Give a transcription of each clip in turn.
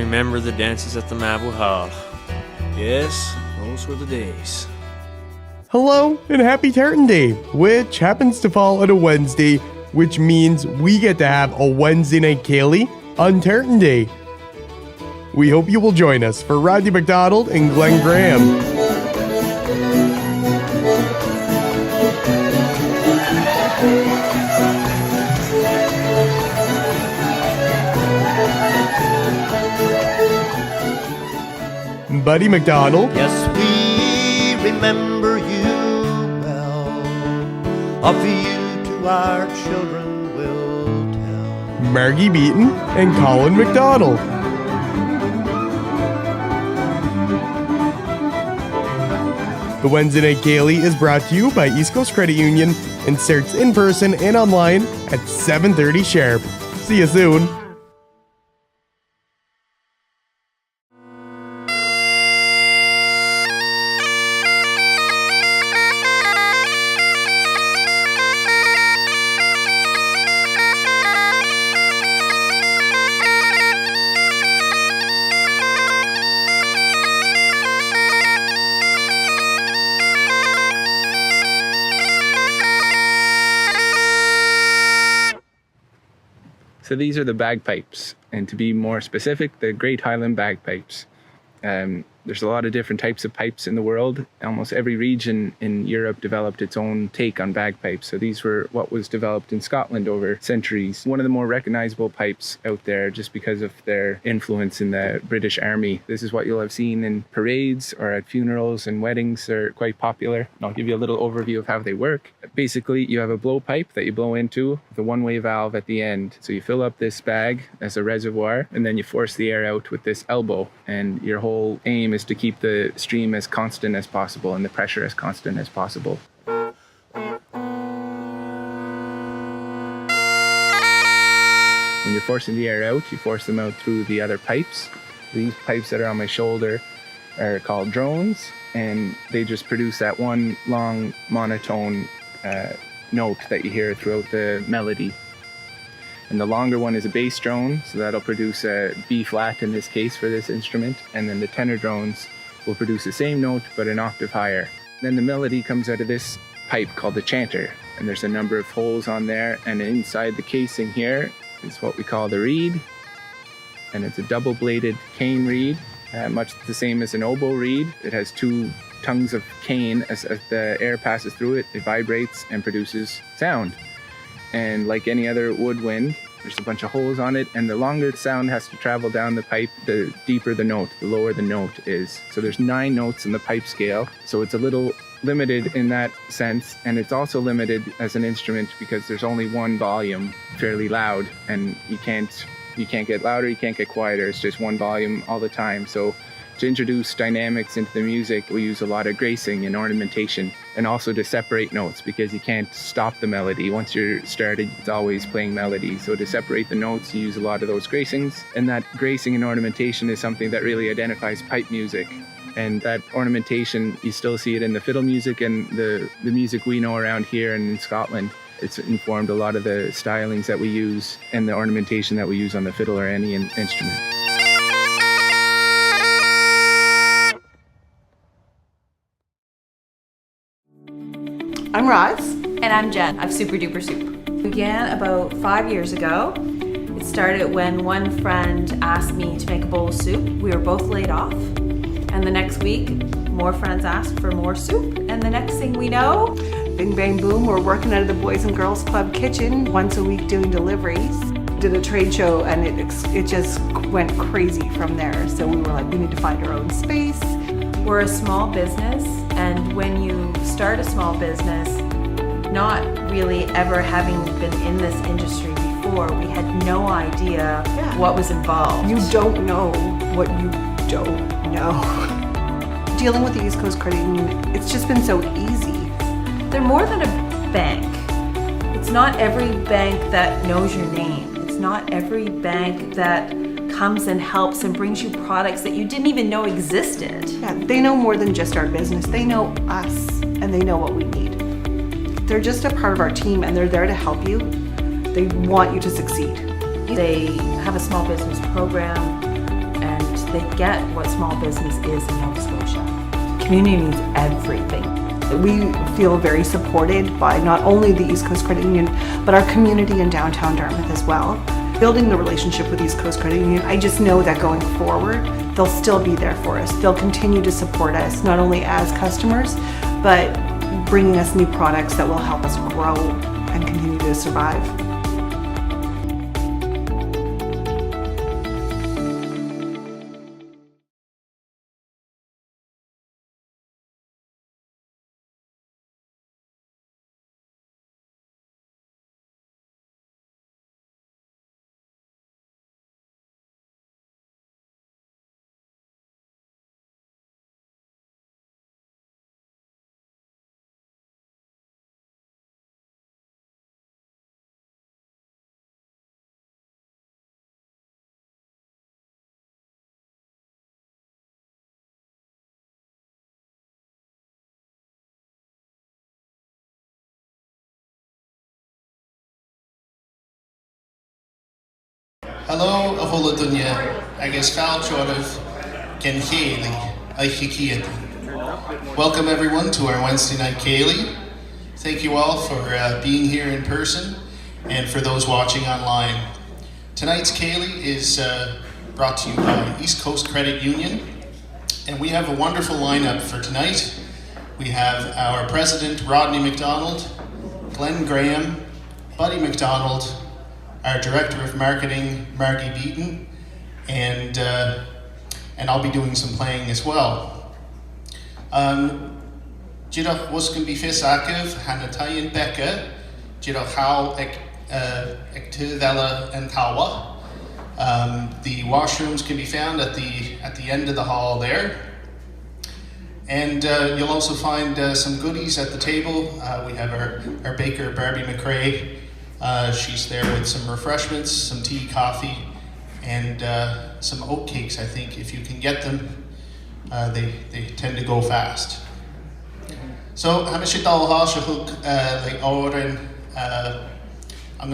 remember the dances at the Mabu Hall. Yes, those were the days. Hello and happy Tartan Day, which happens to fall on a Wednesday, which means we get to have a Wednesday night Ceilidh on Tartan Day. We hope you will join us for Rodney MacDonald and Glenn Graham. Buddy MacDonald. Yes, we remember you well. Of you to our children will tell. Margie Beaton and Colin MacDonald. The Wednesday Night Ceilidh is brought to you by East Coast Credit Union and starts in person and online at 7:30 sharp. See you soon. So these are the bagpipes, and to be more specific, the Great Highland bagpipes. There's a lot of different types of pipes in the world. Almost every region in Europe developed its own take on bagpipes. So these were what was developed in Scotland over centuries. One of the more recognizable pipes out there just because of their influence in the British Army. This is what you'll have seen in parades or at funerals and weddings. They're quite popular. And I'll give you a little overview of how they work. Basically, you have a blowpipe that you blow into with a one-way valve at the end. So you fill up this bag as a reservoir, and then you force the air out with this elbow. And your whole aim is to keep the stream as constant as possible and the pressure as constant as possible. When you're forcing the air out, you force them out through the other pipes. These pipes that are on my shoulder are called drones, and they just produce that one long monotone note that you hear throughout the melody. And the longer one is a bass drone, so that'll produce a B flat in this case for this instrument. And then the tenor drones will produce the same note, but an octave higher. Then the melody comes out of this pipe called the chanter. And there's a number of holes on there. And inside the casing here is what we call the reed. And it's a double-bladed cane reed, much the same as an oboe reed. It has two tongues of cane. As the air passes through it, it vibrates and produces sound. And like any other woodwind, there's a bunch of holes on it, and the longer the sound has to travel down the pipe, the deeper the note, the lower the note is. So there's 9 notes in the pipe scale, so it's a little limited in that sense, and it's also limited as an instrument because there's only one volume, fairly loud, and you can't get louder, you can't get quieter, it's just one volume all the time. So to introduce dynamics into the music, we use a lot of gracing and ornamentation, and also to separate notes because you can't stop the melody. Once you're started, it's always playing melody. So to separate the notes, you use a lot of those gracings, and that gracing and ornamentation is something that really identifies pipe music. And that ornamentation, you still see it in the fiddle music and the music we know around here and in Scotland. It's informed a lot of the stylings that we use and the ornamentation that we use on the fiddle or any instrument. I'm Roz. And I'm Jen of Super Duper Soup. Began about 5 years ago. It started when one friend asked me to make a bowl of soup. We were both laid off. And the next week, more friends asked for more soup. And the next thing we know, bing bang boom, we're working out of the Boys and Girls Club kitchen once a week doing deliveries. Did a trade show and it just went crazy from there. So we were like, we need to find our own space. We're a small business, and when you start a small business, not really ever having been in this industry before, we had no idea what was involved. You don't know what you don't know. Dealing with the East Coast Credit Union, it's just been so easy. They're more than a bank. It's not every bank that knows your name. It's not every bank that comes and helps and brings you products that you didn't even know existed. Yeah, they know more than just our business. They know us, and they know what we need. They're just a part of our team, and they're there to help you. They want you to succeed. They have a small business program, and they get what small business is in Nova Scotia. Community means everything. We feel very supported by not only the East Coast Credit Union, but our community in downtown Dartmouth as well. Building the relationship with East Coast Credit Union, I just know that going forward, they'll still be there for us. They'll continue to support us, not only as customers, but bringing us new products that will help us grow and continue to survive. Hello, ahola dunya. Agus falchorov gen Ceilidh aichikiati. Welcome everyone to our Wednesday night Ceilidh. Thank you all for being here in person and for those watching online. Tonight's Ceilidh is brought to you by East Coast Credit Union, and we have a wonderful lineup for tonight. We have our president, Rodney MacDonald, Glenn Graham, Buddy MacDonald, our director of marketing, Margie Beaton, and I'll be doing some playing as well. Jidach waskan be fis akiv, Hanatayan Becca, Jidach how ek Vela and Tawa. The washrooms can be found at the end of the hall there. And you'll also find some goodies at the table. We have our baker, Barbie McRae. She's there with some refreshments, some tea, coffee, and some oat cakes, I think. If you can get them, they tend to go fast. So, I'm going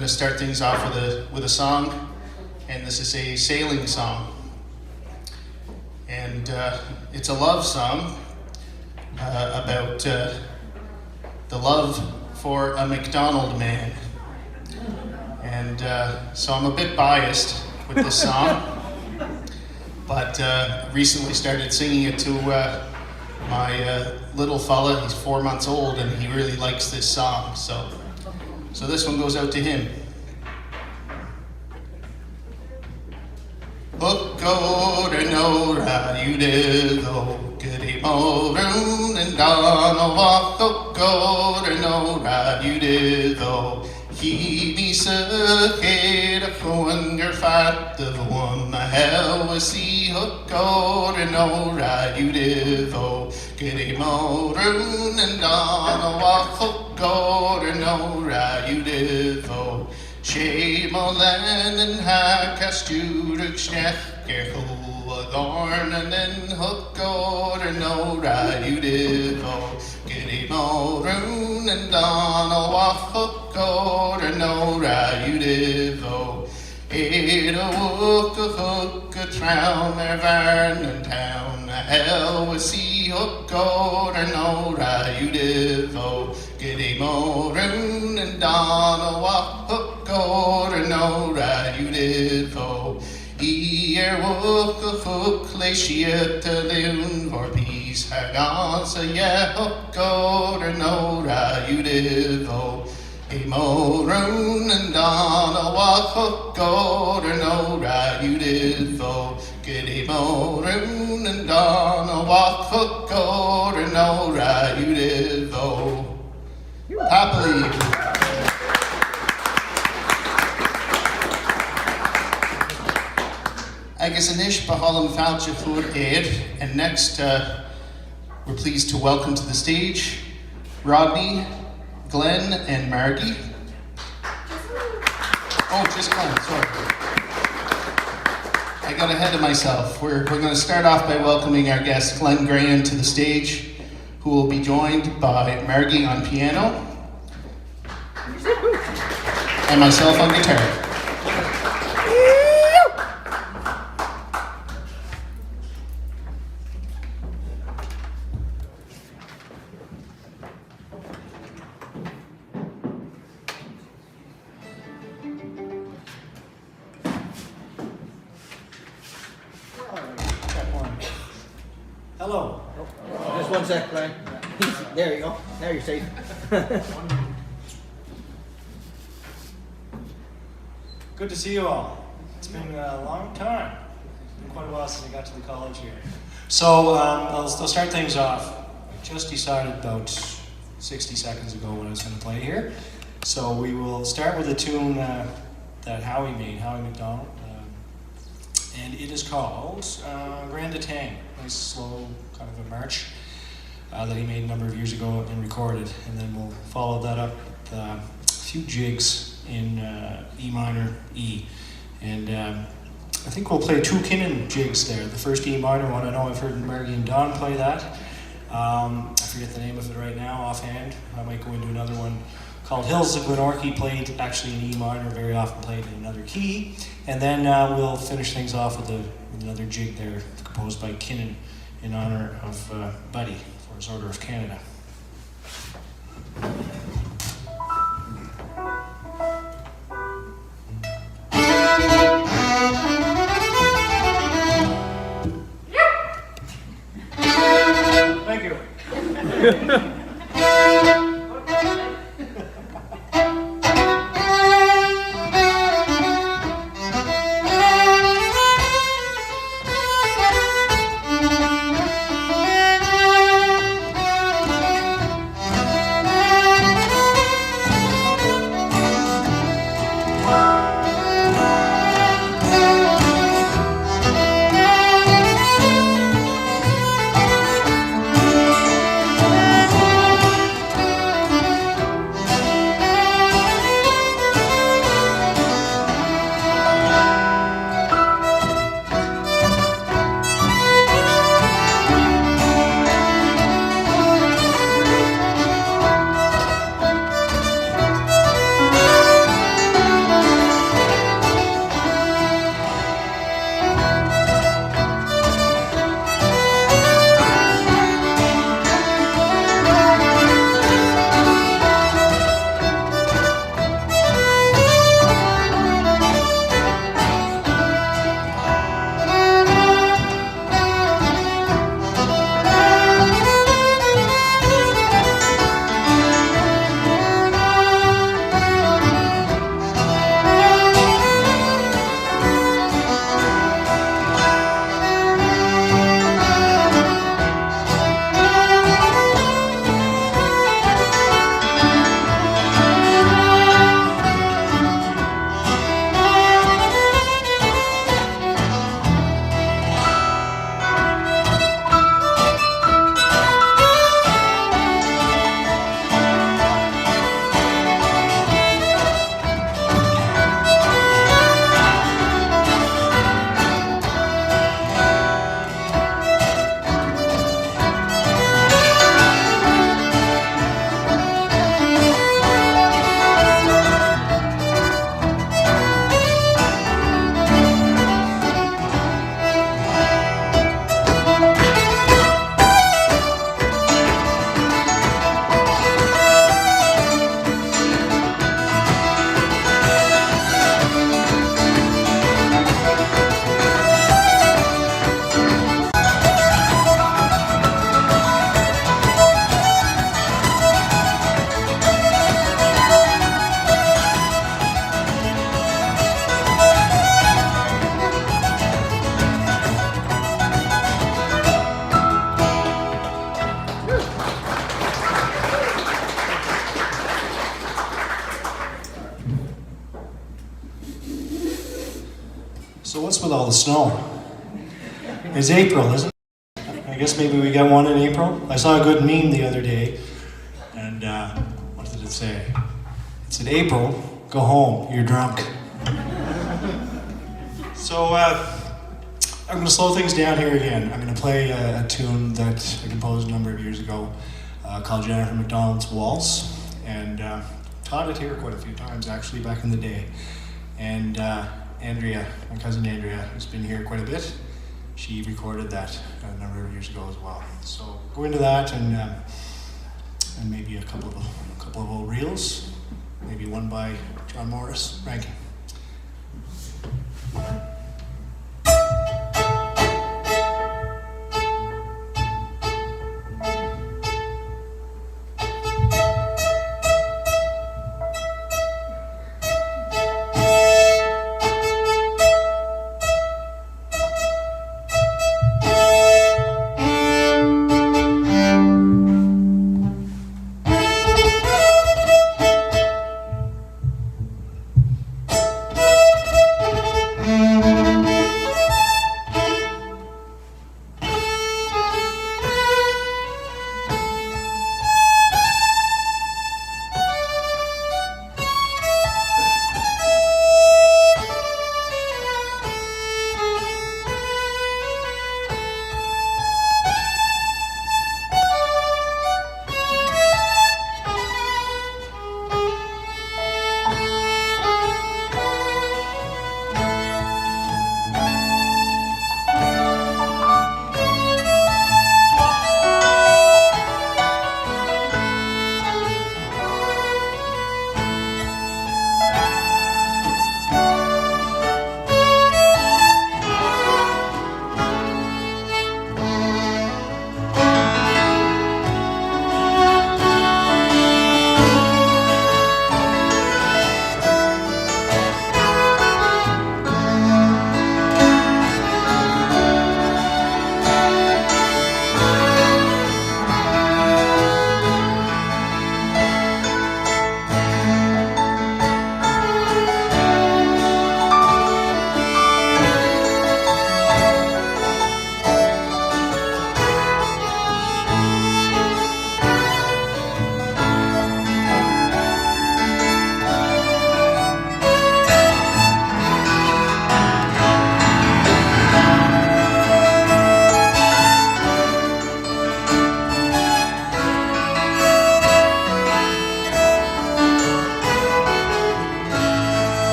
to start things off with a song, and this is a sailing song. And it's a love song about the love for a MacDonald man. And so I'm a bit biased with this song, but recently started singing it to my little fella. He's 4 months old and he really likes this song. So this one goes out to him. Hook go to no you did go goody moon and down a walk. Hook go to no you did go. He be so head of one your fat of one my hell was see hook go to no you did go goody moon and down a walk. Hook go to no you did go. Shame on land and ha cast you to snap careful a gorn and then hook go to no you did go. Giddy moon and down a walk hook go to no you did go. Eight a hook a trown their varn and town a hell was see hook go to no you did go. Giddy moon and down a walk hook go to no you did go. Ear wook a hook lay shit to loon for peace hagan so yeah hook go to no you did go. A moon and down a walk hook go to no you did go. Get a moon and down a walk hook go to no you did go. Happily. Agus anish bahalam falcha for aid, and next we're pleased to welcome to the stage Rodney, Glenn, and Margie. Oh, just Glenn, sorry. I got ahead of myself. We're going to start off by welcoming our guest Glenn Graham to the stage, who will be joined by Margie on piano and myself on guitar. Hello. Just one sec, Brian. There you go. Now you're safe. Good to see you all. It's been a long time. It's been quite a while since I got to the college here. So I'll start things off. I just decided about 60 seconds ago what I was going to play here. So we will start with a tune that Howie made, Howie MacDonald. And it is called Grand Tang. Nice, slow, kind of a march that he made a number of years ago and recorded. And then we'll follow that up with a few jigs in E minor, E. And I think we'll play two Kinnan jigs there. The first E minor one, I know I've heard Margie and Don play that. I forget the name of it right now offhand. I might go into another one called Hills of Glenorchy, played actually in E minor, very often played in another key. And then we'll finish things off with another jig there composed by Kinnan in honor of Buddy for his Order of Canada. Thank you. So what's with all the snow? It's April, isn't it? I guess maybe we get one in April. I saw a good meme the other day, and what did it say? It said, April, go home, you're drunk. So I'm going to slow things down here again. I'm going to play a tune that I composed a number of years ago called Jennifer MacDonald's Waltz, and taught it here quite a few times actually back in the day. And Andrea, my cousin Andrea, has been here quite a bit. She recorded that a number of years ago as well. So go into that and maybe a couple of old reels, maybe one by John Morris Rankin.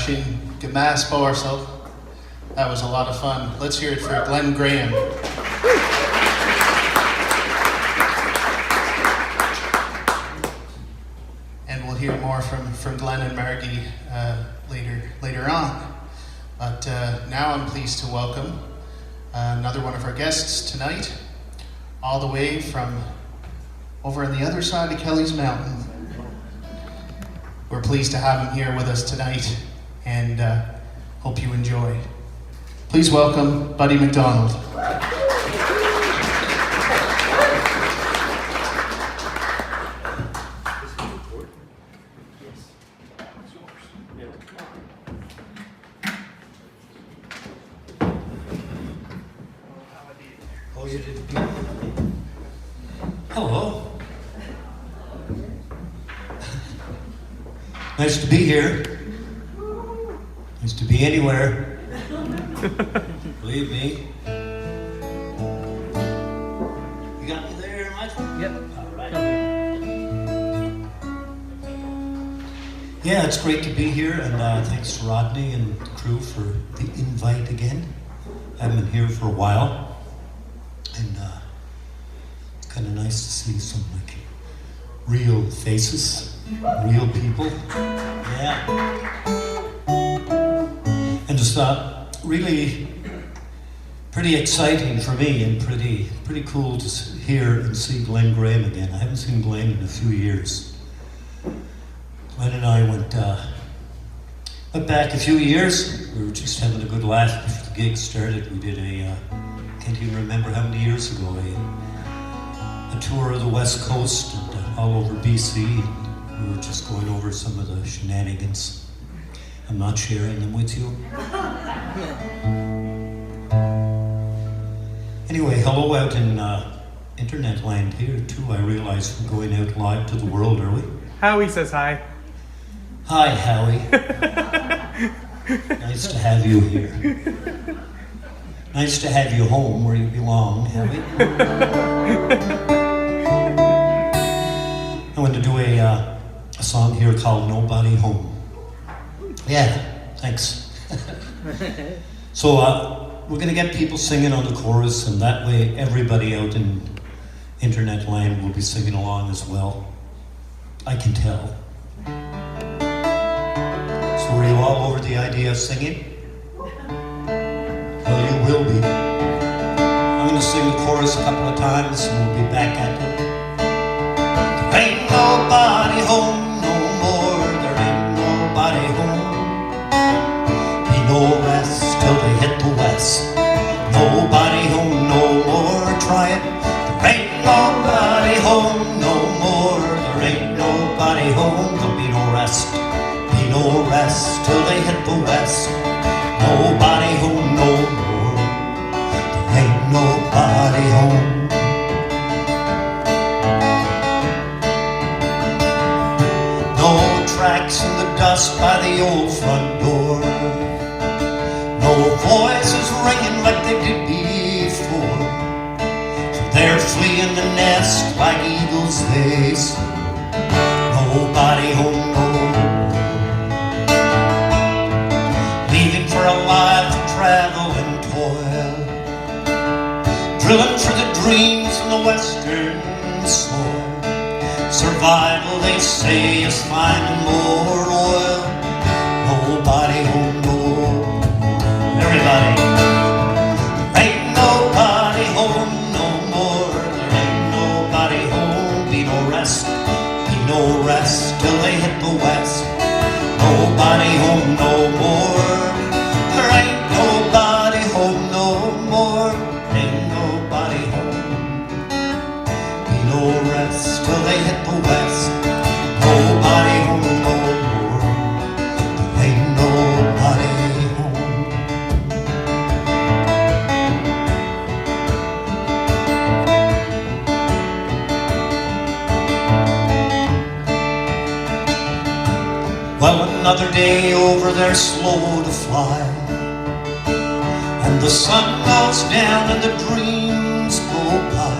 sin Gamas Borsal. That was a lot of fun. Let's hear it for Glenn Graham. And we'll hear more from Glenn and Margie later on. But now I'm pleased to welcome another one of our guests tonight, all the way from over on the other side of Kelly's Mountain. We're pleased to have him here with us tonight, and hope you enjoy. Please welcome Buddy MacDonald. Oh, you did. Hello. Nice to be here. Nice to be anywhere. Believe me. You got me there, Michael? Yep. All right. Yeah, it's great to be here, and thanks to Rodney and the crew for the invite again. I haven't been here for a while. And it's kind of nice to see some like real faces, real people. Yeah. And just really pretty exciting for me, and pretty cool to hear and see Glenn Graham again. I haven't seen Glenn in a few years. Glenn and I went back a few years. We were just having a good laugh before the gig started. We did can't even remember how many years ago, a tour of the West Coast and all over BC. We were just going over some of the shenanigans. I'm not sharing them with you. Anyway, hello out in internet land here too. I realize we're going out live to the world, are we? Howie says hi. Hi, Howie. Nice to have you here. Nice to have you home where you belong, Howie. I want to do a song here called Nobody Home. Yeah, thanks. So we're going to get people singing on the chorus, and that way everybody out in internet land will be singing along as well. I can tell. So were you all over the idea of singing? Well, you will be. I'm going to sing the chorus a couple of times, and we'll be back at it. There ain't nobody home no more. There ain't nobody home. Be no rest till they hit the west. Nobody home no more. Try it. There ain't nobody home no more. There ain't nobody home. There'll be no rest. Be no rest till they hit the west. Nobody home no more. There ain't nobody home. No tracks in the dust by the old front door. No voices ringing like they did before. For they're fleeing the nest like eagles they soar. Nobody home no more. Leaving for a life of travel and toil. Drilling for the dreams in the western soil. Survival, they say, is finding more oil. Nobody home no more. Everybody. There ain't nobody home no more. There ain't nobody home. Be no rest. Be no rest till they hit the west. Nobody home no more. There ain't nobody home no more. Ain't nobody home. Be no rest till they hit the west. Nobody home no more. There ain't nobody home. Well, another day over there slow to fly, and the sun goes down and the dreams go by.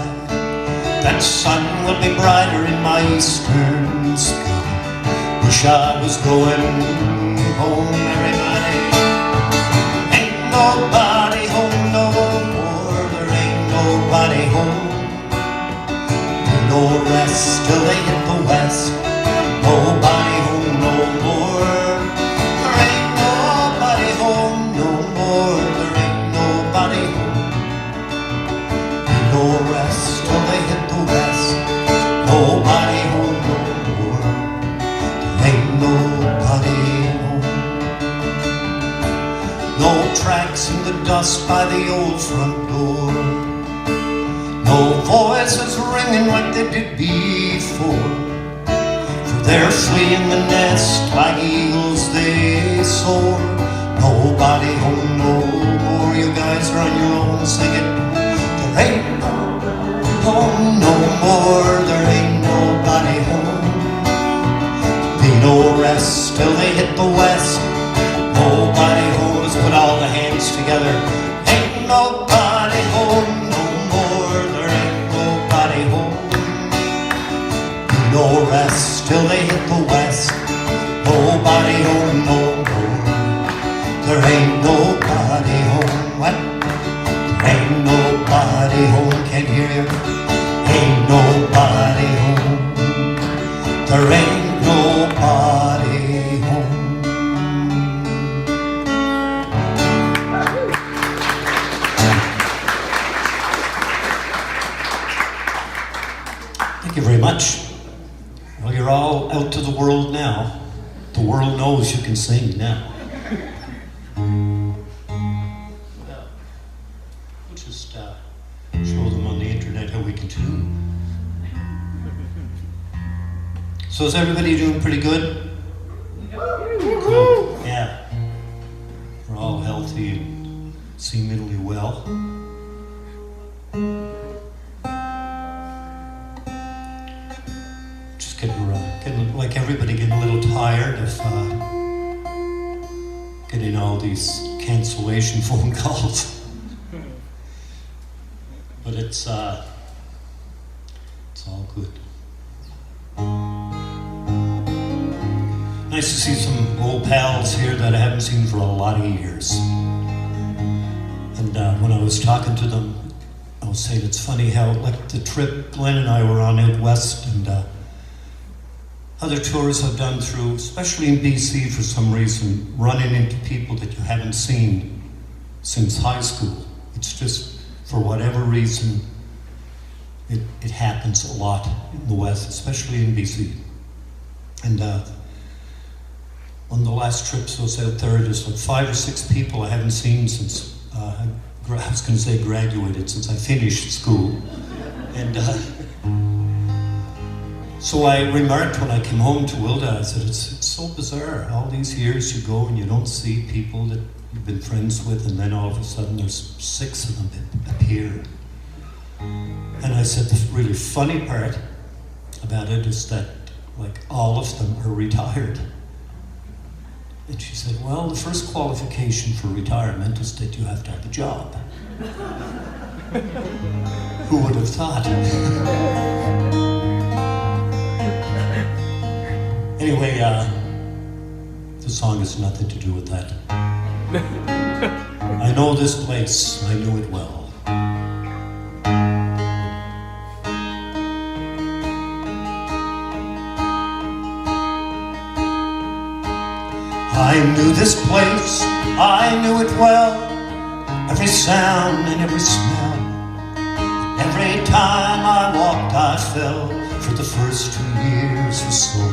That sun will be brighter in my eastern sky. Wish I was going home, everybody. Ain't nobody home no more. There ain't nobody home. Ain't no rest till they hit the west. Nobody home no more. There ain't nobody home no more. There ain't nobody home. Ain't no rest till they hit the west. Nobody home no more. There ain't nobody home. No tracks in the dust by the old front door. No voices ringing like they did before. For they're fleeing the nest like eagles they soar. Nobody home no more. You guys are on your own, sing it. There ain't no home no more. There ain't nobody home. Be no rest till they hit the west. Nobody home. Let's put all the hands together. Ain't nobody home no more. There ain't nobody home. Be no rest till they hit the west. Nobody home no more. There ain't nobody home. What? There ain't nobody home. Can't hear you. Ain't nobody home. There ain't nobody home. Thank you very much. Well, you're all out to the world now. The world knows you can sing now. Well, we'll just show them on the internet how we can tune. So is everybody doing pretty good? Cool. Yeah. We're all healthy and seemingly well. Getting like everybody getting a little tired of getting all these cancellation phone calls. But it's all good. Nice to see some old pals here that I haven't seen for a lot of years. And when I was talking to them, I was saying it's funny how, like the trip Glenn and I were on out west, and other tours I've done through, especially in BC for some reason, running into people that you haven't seen since high school. It's just, for whatever reason, it happens a lot in the West, especially in BC. And on the last trips I was out there, there's like 5 or 6 people I haven't seen since, I was going to say graduated, since I finished school. And so I remarked when I came home to Wilda, I said, it's so bizarre. All these years you go and you don't see people that you've been friends with, and then all of a sudden there's 6 of them that appear. And I said, the really funny part about it is that, like, all of them are retired. And she said, well, the first qualification for retirement is that you have to have a job. Who would have thought? Anyway, the song has nothing to do with that. I know this place, I knew it well. I knew this place, I knew it well. Every sound and every smell. Every time I walked I fell for the first 2 years or so.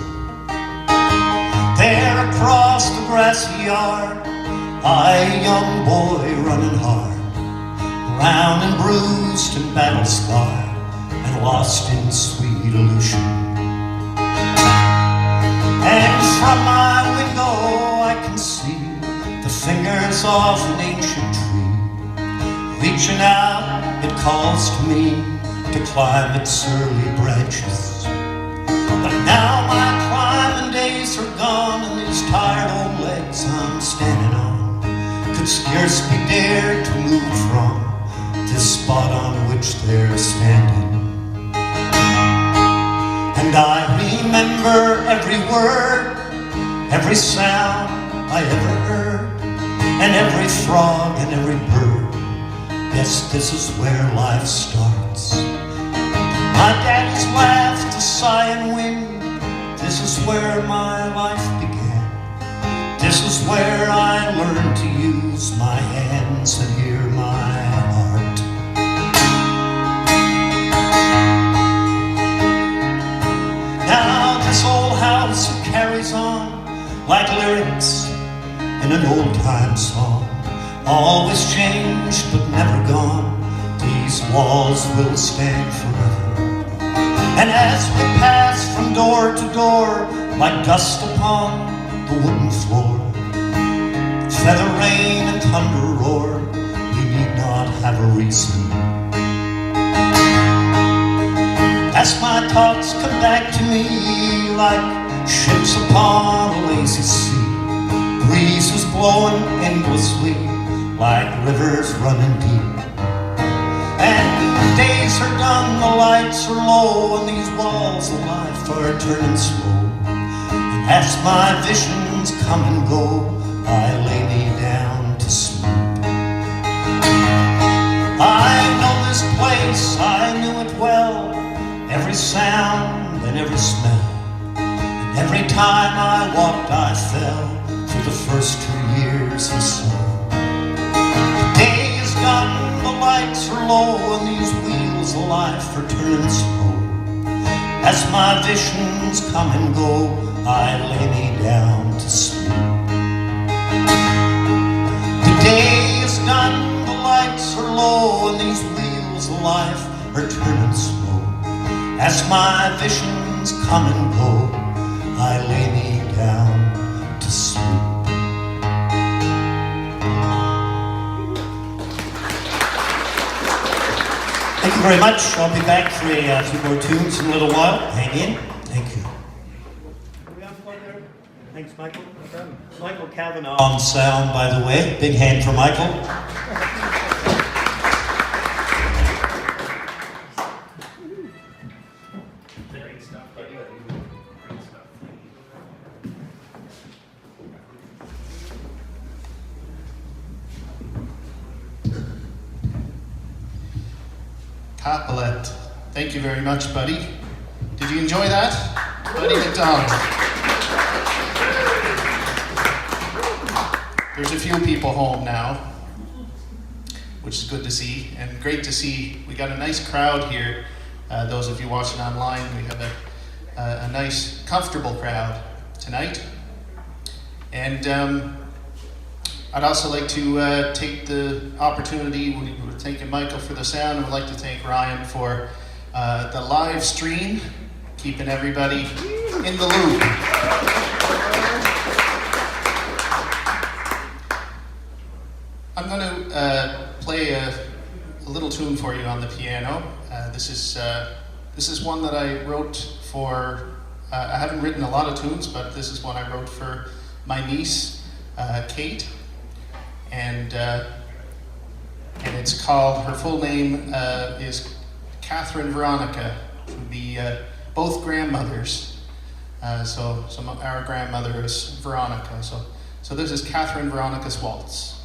There across the grassy yard, I, a young boy running hard, round and bruised and battle-scarred, and lost in sweet illusion. And from my window I can see the fingers of an ancient tree, reaching out, it calls to me to climb its early branches. But now my climbing days are gone, and these tired old legs I'm standing on could scarce be dared to move from this spot on which they're standing. And I remember every word, every sound, I ever heard, and every frog and every bird. Yes, this is where life starts. My daddy's laugh to sigh and win. This is where my life began. This is where I learned to use my hands and hear my heart. Now this old house carries on like lyrics in an old-time song. Always changed but never gone. These walls will stand forever. And as we pass from door to door, like dust upon the wooden floor, feather rain and thunder roar, we need not have a reason. As my thoughts come back to me like ships upon a lazy sea, breeze is blowing endlessly like rivers running deep. And the days are done, the lights are low, and these walls of life are turning slow. And as my visions come and go, I lay me down to sleep. I know this place, I knew it well, every sound and every smell. And every time I walked I fell through the first 2 years or so. The day is done, the lights are low, and these wheels of life are turning slow. As my visions come and go, I lay me down to sleep. The day is done, the lights are low, and these wheels of life are turning slow. As my visions come and go, I lay me down to sleep. Thank you very much. I'll be back for a few more tunes in a little while. Hang in. Thank you. Are we on play there? Thanks, Michael. Michael Kavanagh on sound, by the way. Big hand for Michael. Capulet. Thank you very much, buddy. Did you enjoy that? Buddy MacDonald. There's a few people home now, which is good to see, and great to see. We got a nice crowd here. Those of you watching online, we have a nice, comfortable crowd tonight. And I'd also like to take the opportunity, we're thanking Michael for the sound, and we'd like to thank Ryan for the live stream, keeping everybody in the loop. I'm going to play a little tune for you on the piano. This is one that I wrote for, I haven't written a lot of tunes, but this is one I wrote for my niece, Kate. And it's called, her full name is Catherine Veronica. It would be both grandmothers. So our grandmother is Veronica. So this is Catherine Veronica's Waltz.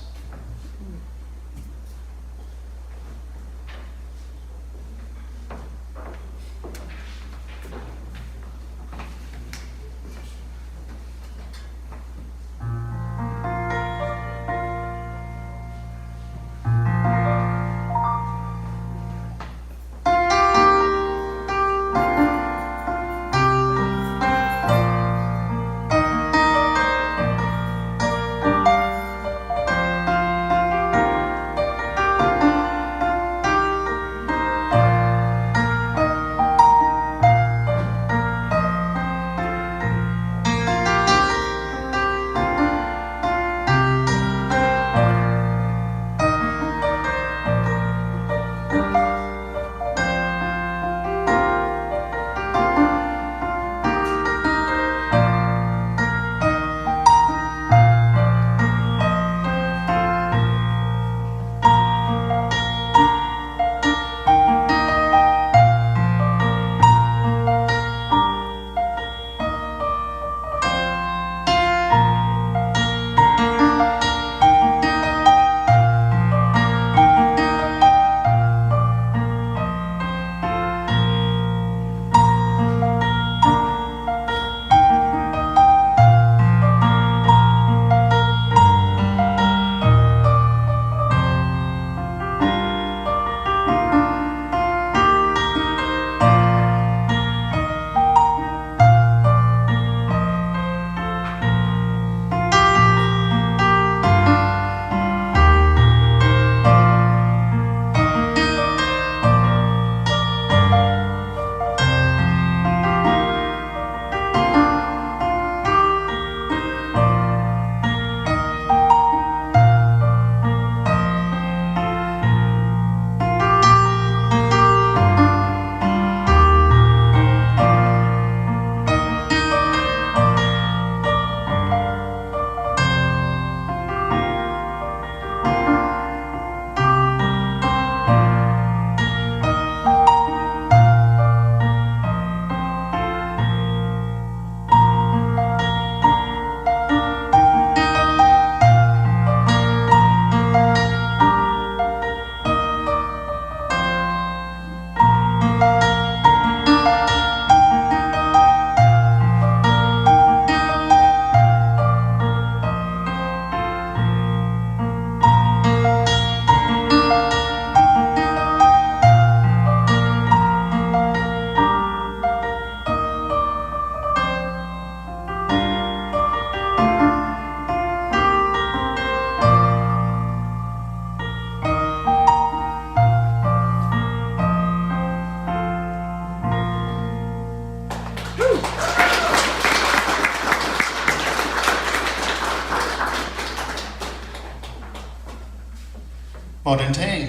Morning.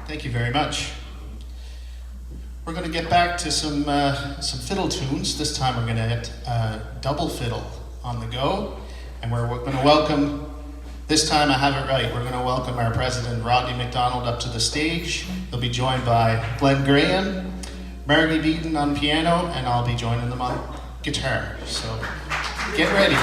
Thank you very much. We're going to get back to some fiddle tunes. This time we're going to hit double fiddle on the go. And we're going to welcome, this time I have it right, we're going to welcome our president, Rodney MacDonald, up to the stage. He'll be joined by Glenn Graham, Margie Beaton on piano, and I'll be joining them on guitar. So get ready.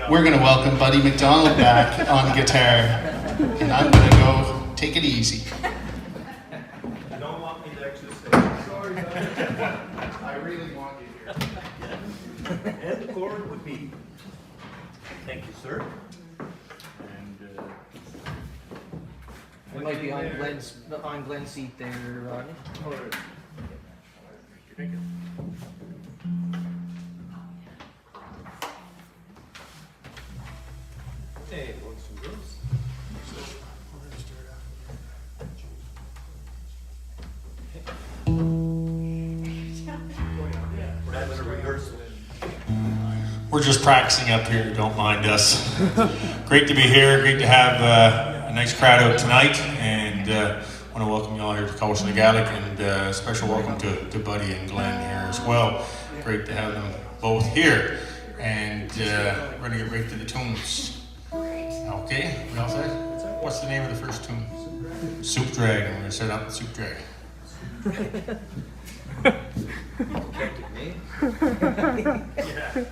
We're going to welcome Buddy MacDonald back on guitar, and I'm going to go take it easy. You don't want me next to the stage. Sorry, I really want you here. And the chord would be. Thank you, sir. And We might be on Glenn's seat there, Rodney. hey, boys and girls. We're having a rehearsal. We're just practicing up here, don't mind us. Great to be here, great to have a nice crowd out tonight, and want to welcome you all here to Coast and Gaelic, and a special welcome to Buddy and Glenn here as well. Great to have them both here, and we're going to get right to the tunes. Okay, we all set? What's the name of the first tune? Soup Dragon. We're going to set up Soup Dragon. Yeah.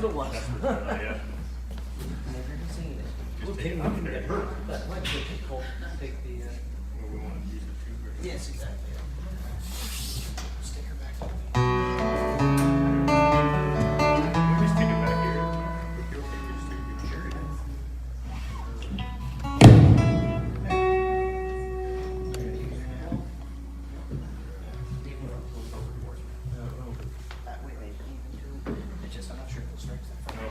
what it was. Okay, we can get hurt. That might be difficult. Take the. Yes, exactly. Stick her back. Just take it back here. If you're okay, we just take it here. That way they can even do. It's just I'm not sure if it strikes that far.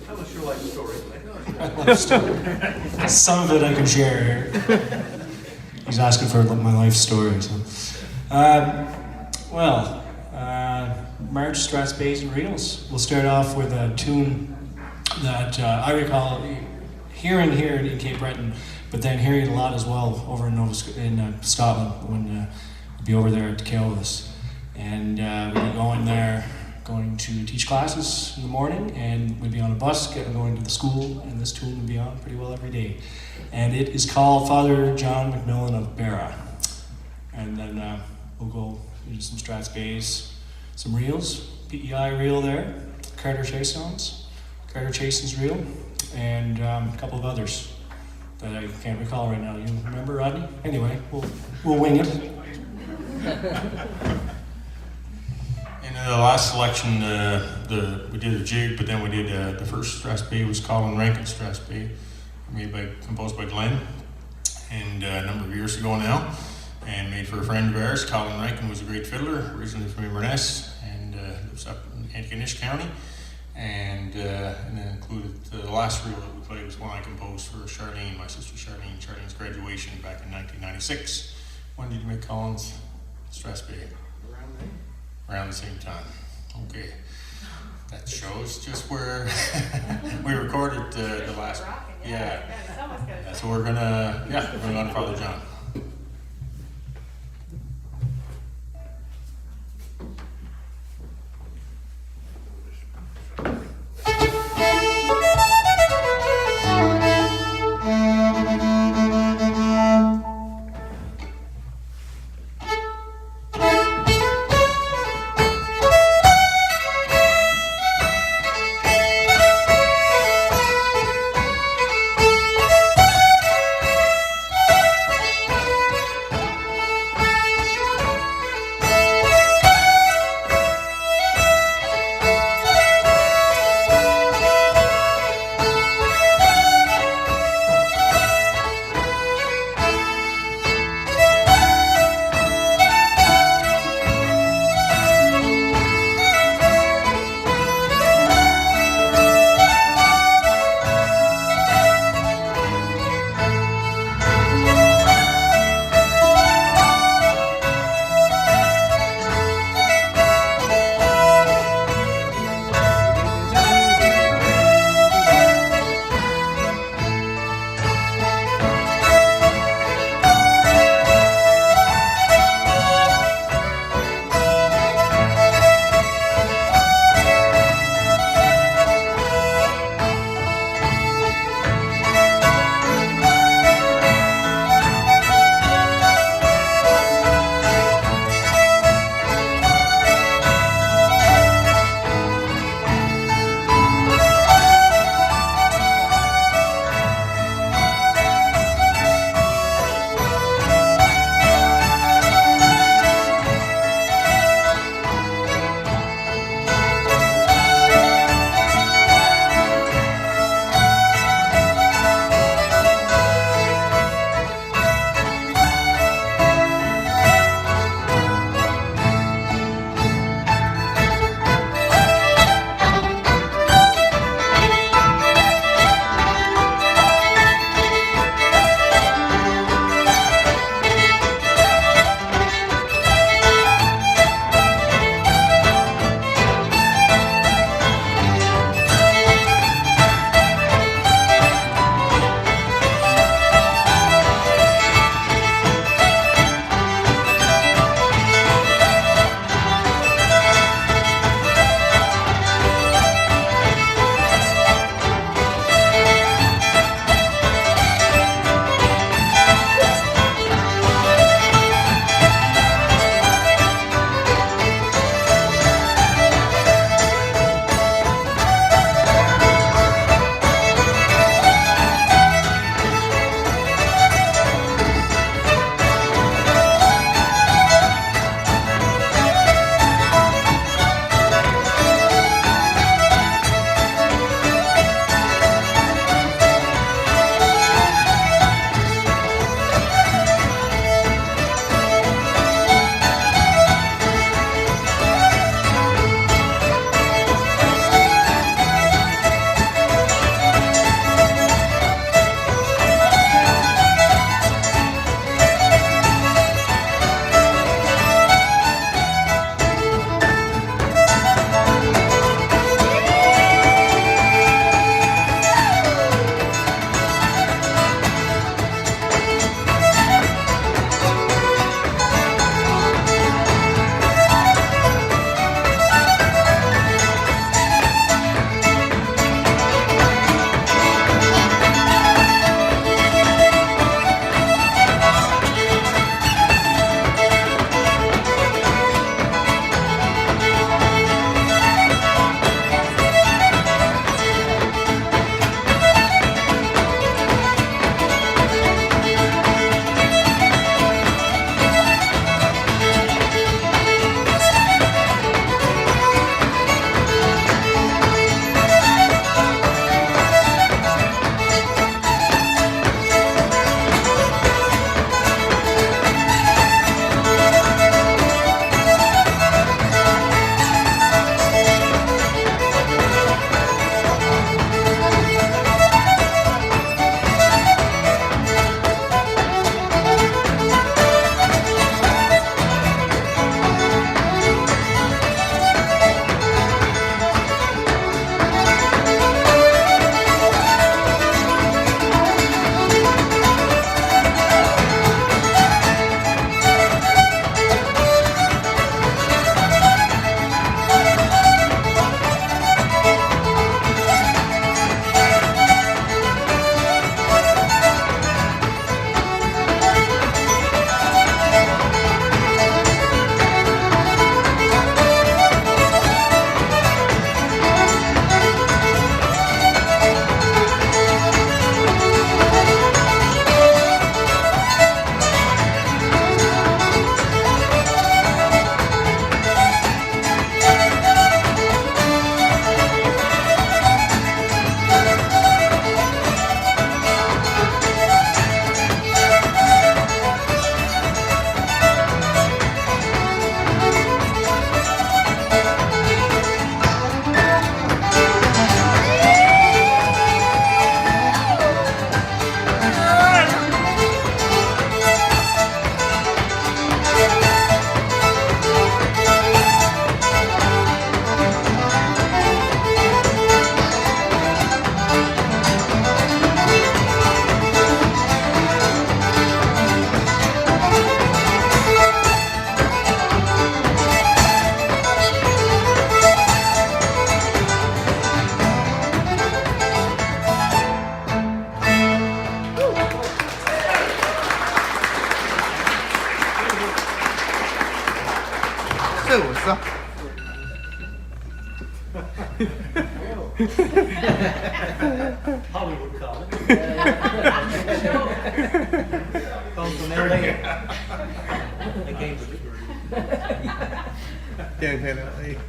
Tell us your life story, man. Some of it I can share here. He's asking for my life story. So. March, Strathspeys and Reels. We'll start off with a tune that I recall hearing here in Cape Breton, but then hearing it a lot as well over in Scotland when we'd be over there at Ceilidh. And we'd be going to teach classes in the morning, and we'd be on a bus going to the school, and this tune would be on pretty well every day. And it is called Father John McMillan of Barra. And then we'll go into some Strathspeys, some reels, PEI reel there, Carter Chasen's reel, and a couple of others that I can't recall right now. You remember, Rodney? Anyway, we'll wing it. In the last selection, we did a jig, but then we did the first Strathspey was Colin Rankin Strathspey, composed by Glenn, and a number of years ago now, and made for a friend of ours. Colin Rankin was a great fiddler, originally from Inverness, and lives up in Antigonish County, and then included the last reel that we played was one I composed for Charlene, my sister Charlene's graduation back in 1996. When did you make Colin's Strathspey? Around the same time. Okay. That shows just where we recorded the last. Yeah. So we're gonna on Father John. Hollywood call it. Called from LA. I came to Downtown LA.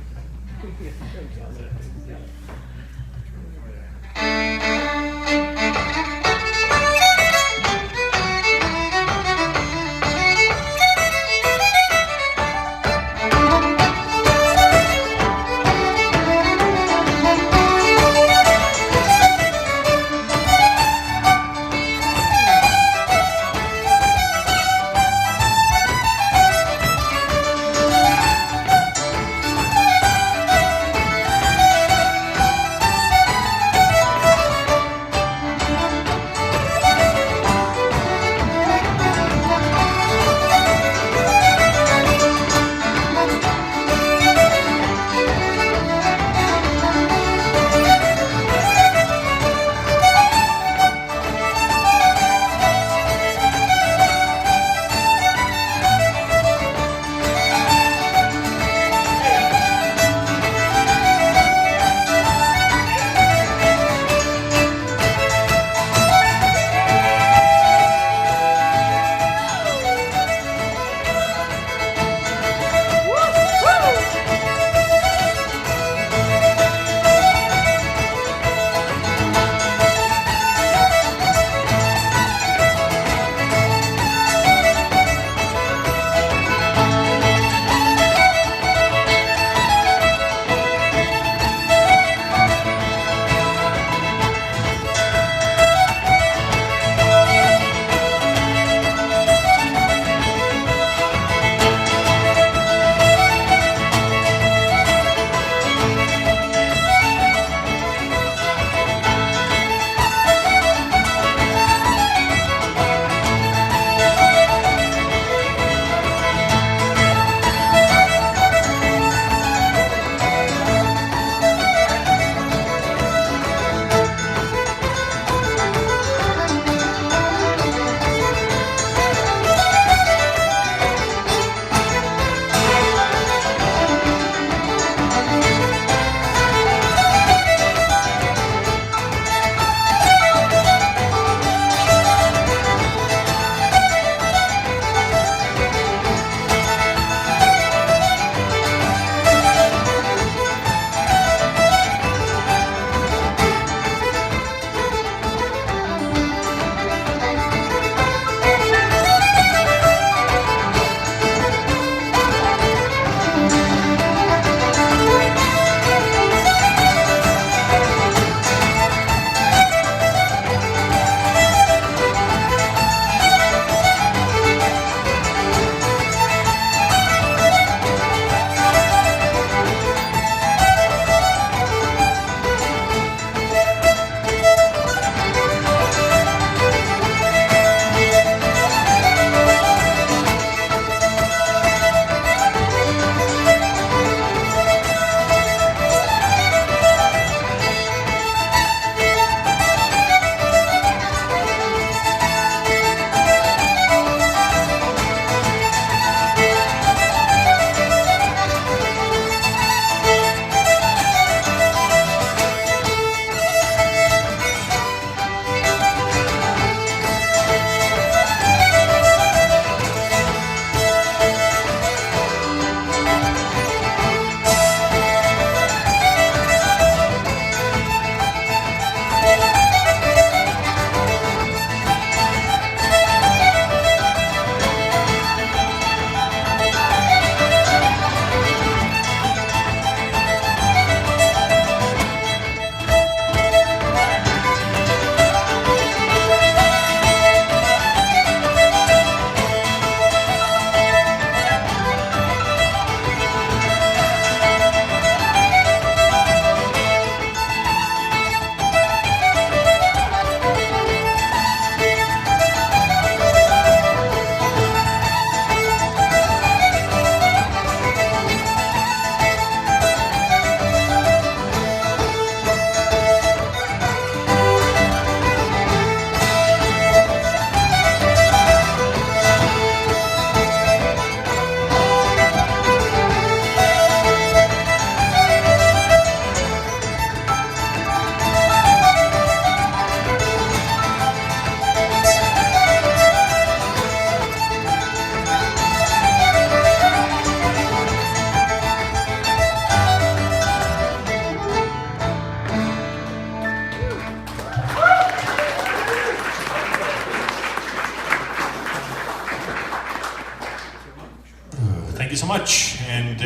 much, and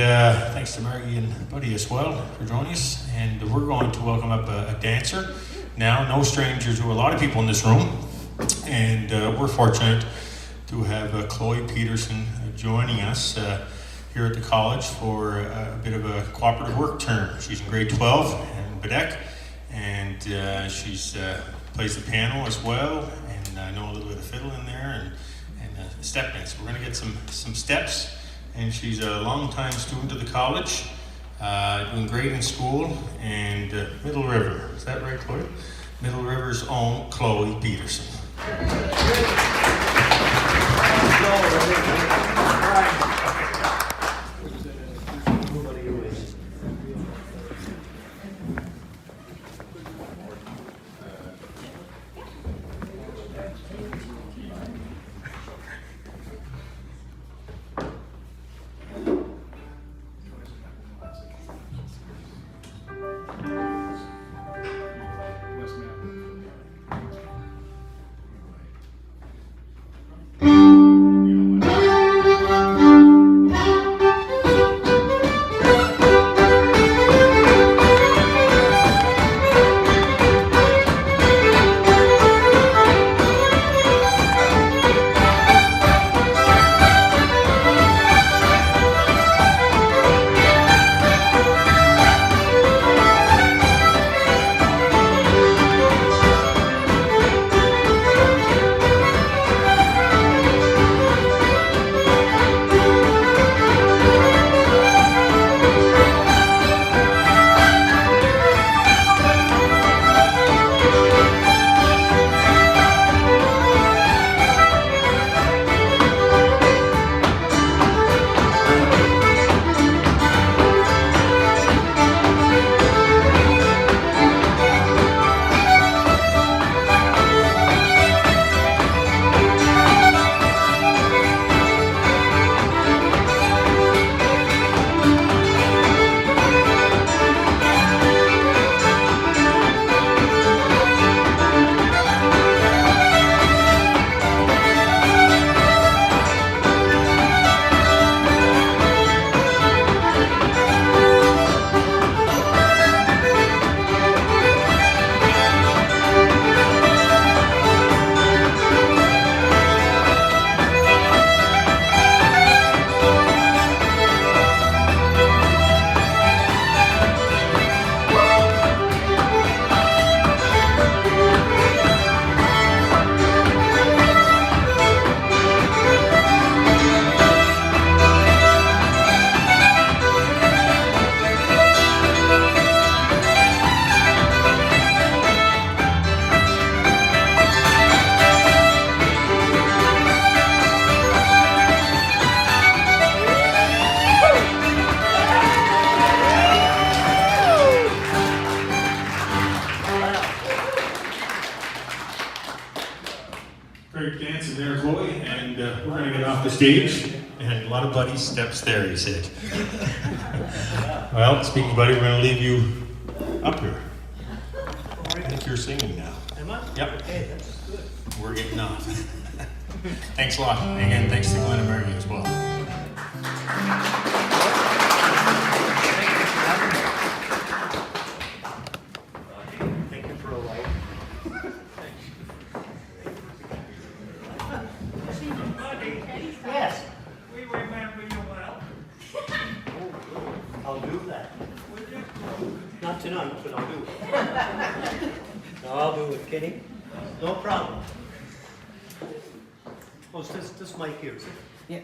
thanks to Margie and Buddy as well for joining us. And we're going to welcome up a dancer now, no stranger to a lot of people in this room. And we're fortunate to have Chloe Peterson joining us here at the college for a bit of a cooperative work term. She's in grade 12 in Badek, and she's plays the piano as well, and I know a little bit of fiddle in there, and step dance. We're going to get some steps, and she's a long-time student of the college, doing great in school, and Middle River. Is that right, Chloe? Middle River's own Chloe Peterson. Great dancing there, Chloe, and we're going to get off the stage. And a lot of Buddy steps there, he said. Well, speaking of Buddy, we're going to leave you up here. I think you're singing now. Am I? Yep. Okay, that's good. We're getting off. Thanks a lot. And again, thanks to Glenn and Mary as well. Thank you for a ride. Yes. We remember you well. I'll do that. Not tonight, but I'll do it. No, I'll do it, Kitty. No problem. Oh, it's this mic here, is it? Yeah.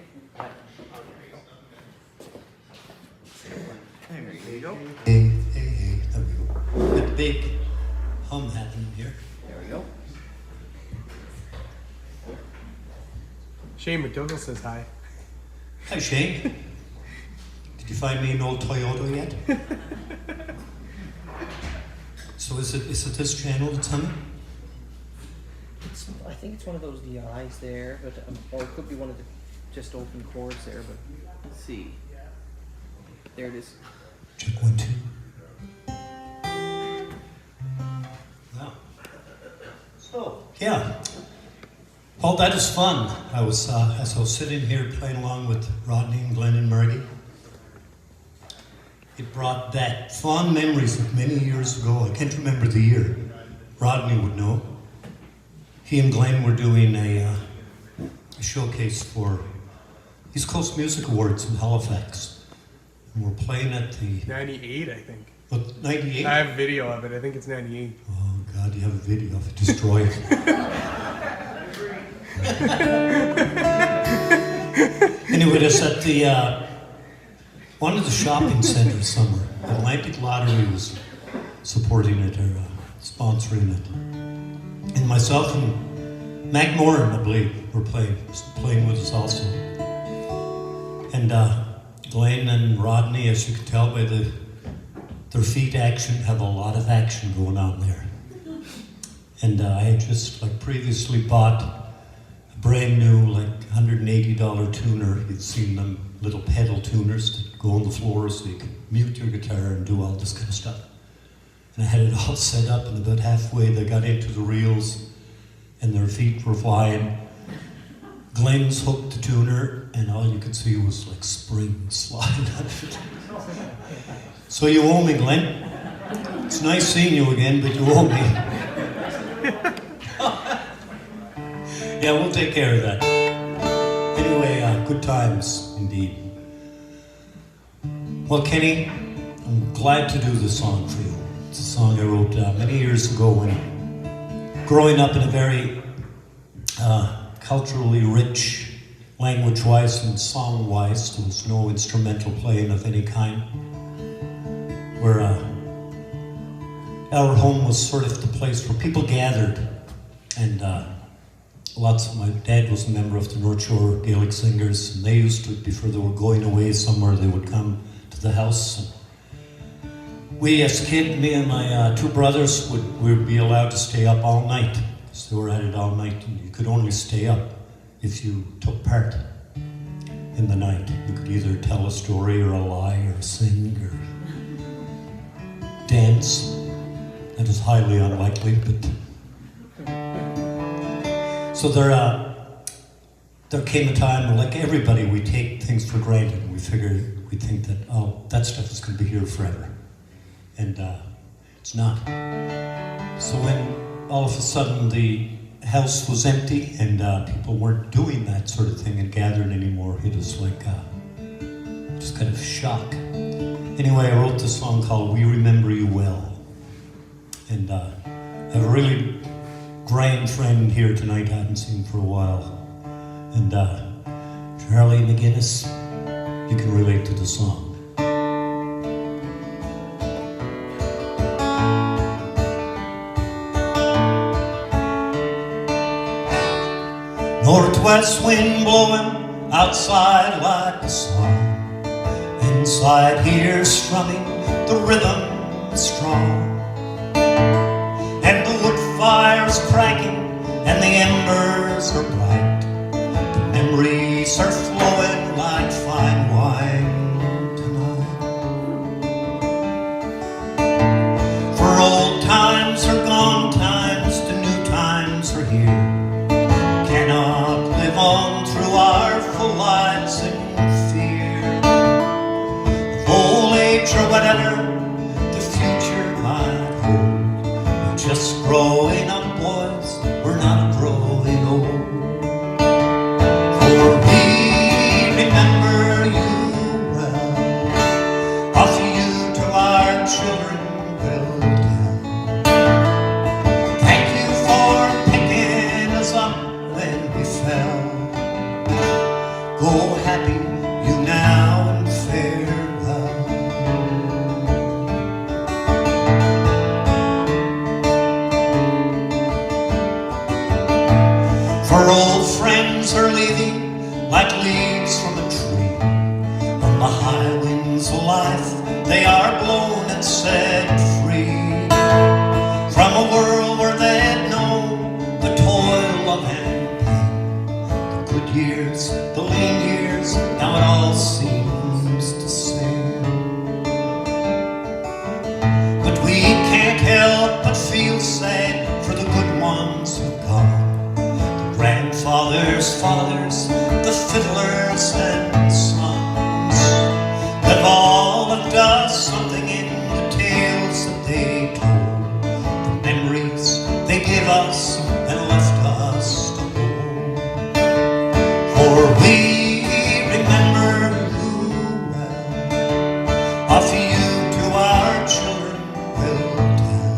There you go. Hey, there we go. That big hum happening here. There we go. Shane McDougall says hi. Hi, Shane. Did you find me an old Toyota yet? So is it this channel that's humming? I think it's one of those DIs there, but or it could be one of the just open chords there. But let's see. There it is. Check 1, 2. Wow. So, Yeah. Oh, that is fun. As I was sitting here playing along with Rodney and Glenn and Margie, it brought back fond memories of many years ago. I can't remember the year. Rodney would know. He and Glenn were doing a showcase for East Coast Music Awards in Halifax. And we're playing at the... 98, I think. What, 98? I have a video of it. I think it's 98. Oh, God, you have a video of it. Destroy it. Anyway, it's at the one of the shopping centers somewhere. Atlantic Lottery was supporting it or sponsoring it, and myself and Mac Moran, I believe, were playing with us also. And Glenn and Rodney, as you can tell by their feet action, have a lot of action going on there. And I had just previously bought brand new, $180 tuner. You've seen them little pedal tuners that go on the floor so you can mute your guitar and do all this kind of stuff. And I had it all set up, and about halfway they got into the reels and their feet were flying. Glenn's hooked the tuner, and all you could see was springs sliding out of it. So you owe me, Glenn. It's nice seeing you again, but you owe me. Yeah, we'll take care of that. Anyway, good times indeed. Well, Kenny, I'm glad to do this song for you. It's a song I wrote many years ago when growing up in a very culturally rich, language-wise and song-wise. There was no instrumental playing of any kind. Where our home was sort of the place where people gathered, and my dad was a member of the North Shore Gaelic Singers, and they used to, before they were going away somewhere, they would come to the house. And we, as a kid, me and my two brothers, would be allowed to stay up all night, because they were at it all night, and you could only stay up if you took part in the night. You could either tell a story or a lie or sing or dance. That is highly unlikely, but so there came a time where, like everybody, we take things for granted. We think that, oh, that stuff is going to be here forever, and it's not. So when all of a sudden the house was empty and people weren't doing that sort of thing and gathering anymore, it was like just kind of shock. Anyway, I wrote this song called "We Remember You Well," and I have a really grand friend here tonight I haven't seen for a while, and Charlie McGinnis, you can relate to the song. Northwest wind blowing outside like a song, inside here strumming the rhythm strong, and the wood fire's cracking and the embers are bright. The memories are flowing like fine wine tonight. For old times are gone, times to new times are here. Cannot live on through our full lives in fear of old age or whatever the future might hold. We're just growing up, boys, we're not growing old. For we remember you well, offer you to our children will tell. Thank you for picking us up when we fell. Go happy, you now, and farewell. For old friends are leaving like leaves from a tree. On the high winds of life, they are blown and set free from a world where they'd known the toil of and pain. The good years, the lean years, now it all seems the same. But we can't help but feel sad for the good ones who've gone. The grandfather fathers, the fiddlers and sons, that all left us something in the tales that they told, the memories they gave us and left us to hold. For we remember you well, of you to our children will tell.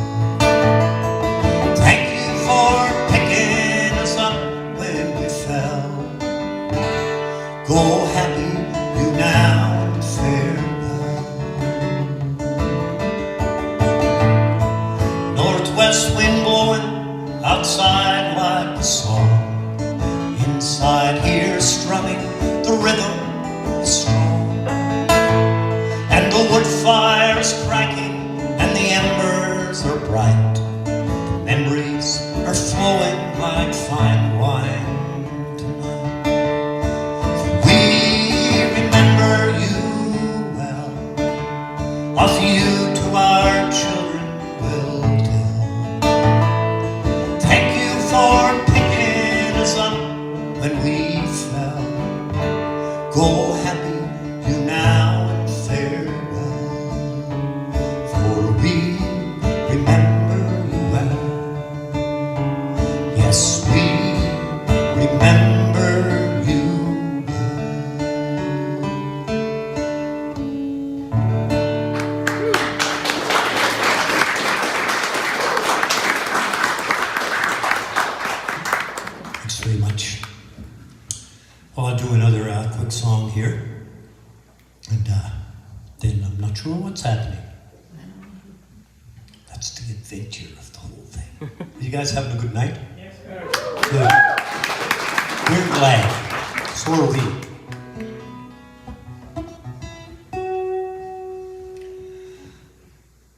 Thank you for picking us up when we fell. Go happy, you now, and farewell. Northwest wind blowing outside like a song. Inside here strumming, the rhythm is strong. And the wood fire is cracking, and the embers are bright. The memories are flowing like fine wine. Of you to our children will tell. Thank you for picking us up when we fell. Go happy, you now, and farewell. For we remember you well. Yes, we remember you. Well, I'll do another quick song here, and then I'm not sure what's happening. That's the adventure of the whole thing. You guys having a good night? Yes, sir. Good. We're glad. So are we.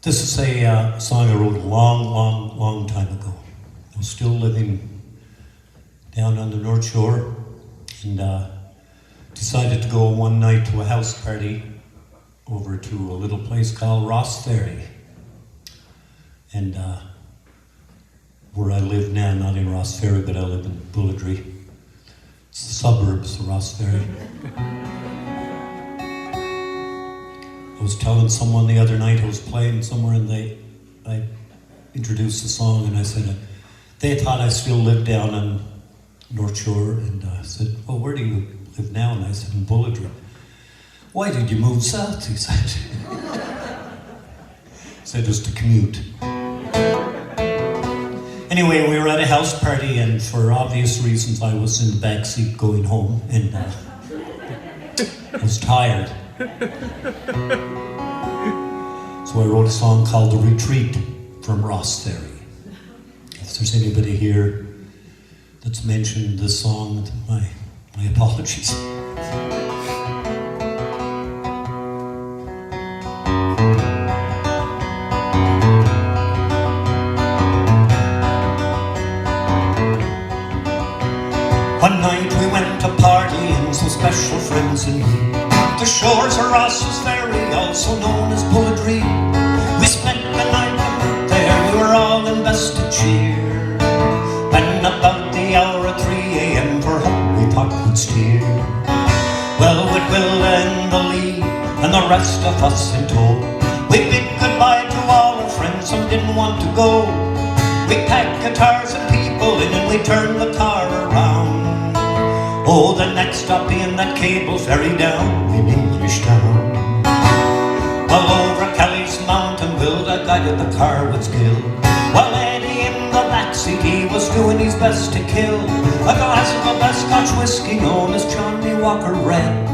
This is a song I wrote a long time ago. I was still living down on the North Shore, and decided to go one night to a house party over to a little place called Ross Ferry. And where I live now, not in Ross Ferry, but I live in Bulladree. It's the suburbs of Ross Ferry. I was telling someone the other night, I was playing somewhere, and I introduced the song, and I said, they thought I still lived down on North Shore, and said, well, where do you live now? And I said, in Bulladree. Why did you move south? He said. He said, just to commute. Anyway, we were at a house party, and for obvious reasons, I was in the back seat going home, and I was tired. So I wrote a song called The Retreat from Ross Ferry. If there's anybody here that's mentioned this song, my apologies. One night we went to partying, some special friends and me. The shores of Ross's Ferry, also known as Bulladree. We spent the night there, we were all in best of cheer. When about the hour of 3 a.m. for home we thought we'd steer. Well, with Willa and the Lee and the rest of us in tow, we bid goodbye to all our friends, some didn't want to go. We packed guitars and people in, and we turned the car around. Oh, the next stop being that cable ferry down in English Town. All over Kelly's Mountain, Wilda guided the car with skill, while Eddie in the backseat, he was doing his best to kill a glass of the best Scotch whiskey known as Johnny Walker Red.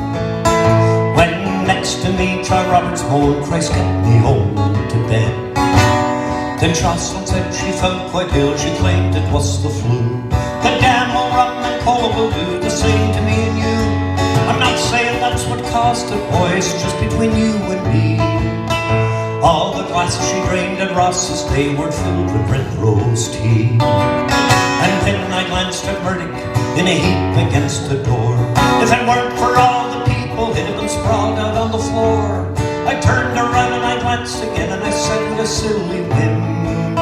When next to me, Charlie Roberts moaned, Christ, get me home to bed. Then Jocelyn said she felt quite ill, she claimed it was the flu. The damn old rum and cola will do the same to me and you. I'm not saying that's what caused it, boys, just between you and me. All the glasses she drained at Ross's, they weren't filled with red rose tea. And then I glanced at Murdoch in a heap against the door. If it weren't for all the people, he'd have been sprawled out on the floor. I turned around and I glanced again, and I said with a silly whim,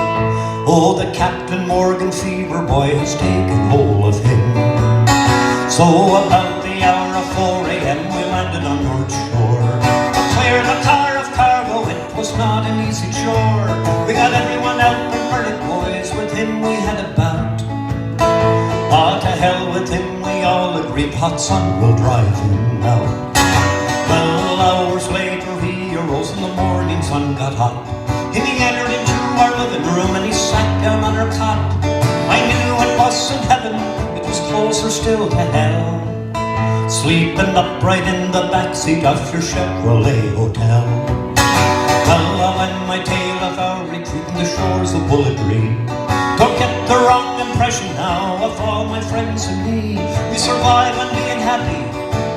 oh, the Captain Morgan fever boy has taken hold of him. So about the hour of 4 a.m. we landed on North Shore. Cleared a car of cargo, it was not an easy chore. We got everyone out converted, boys, with him we had a bout. Ah, to hell with him, we all agreed, hot sun will drive him out. Well, hours later he arose and the morning sun got hot. And he entered into our living room and he sat down on our cot. I knew it wasn't heaven, it was closer still to hell. Sleeping upright in the backseat of your Chevrolet hotel. Well, when my tale of our retreat in the shores of Bullet Green, don't get the wrong impression now of all my friends and me. We survive on being happy,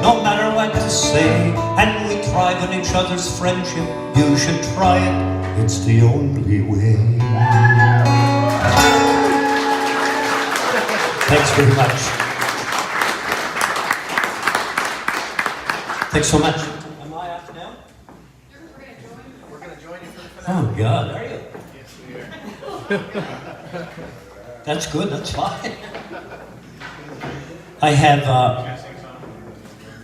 no matter what to say, and we thrive on each other's friendship. You should try it, it's the only way. Thanks very much. Thanks so much. Am I off now? We're going to join you for the Oh, God. Are you? Yes, we are. That's good, that's fine. I have,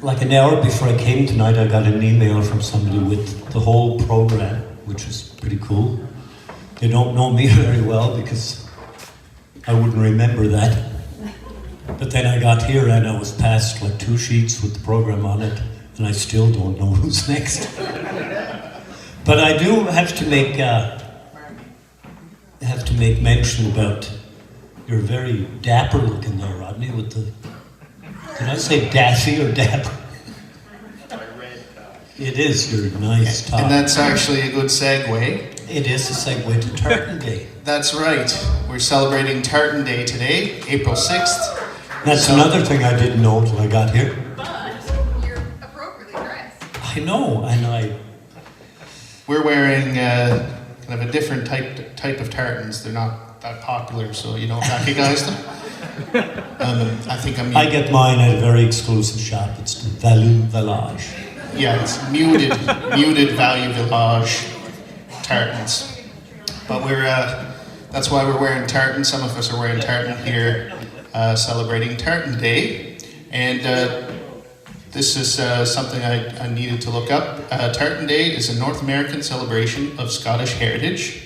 like an hour before I came tonight, I got an email from somebody with the whole program, which is pretty cool. They don't know me very well because I wouldn't remember that. But then I got here and I was passed like 2 sheets with the program on it, and I still don't know who's next. But I do have to make mention about, you're very dapper looking there, Rodney, with the, did I say daffy or dapper? It is your nice top. And that's actually a good segue. It is a segue to Tartan Day. That's right. We're celebrating Tartan Day today, April 6th. That's another thing I didn't know until I got here. But you're appropriately dressed. I know, and We're wearing kind of a different type of tartans. They're not that popular, so you don't recognize them. I think I get mine at a very exclusive shop. It's the Value Village. Yeah, it's muted Value Village tartans. But that's why we're wearing tartan. Some of us are wearing tartan here, celebrating Tartan Day. And this is something I needed to look up. Tartan Day is a North American celebration of Scottish heritage.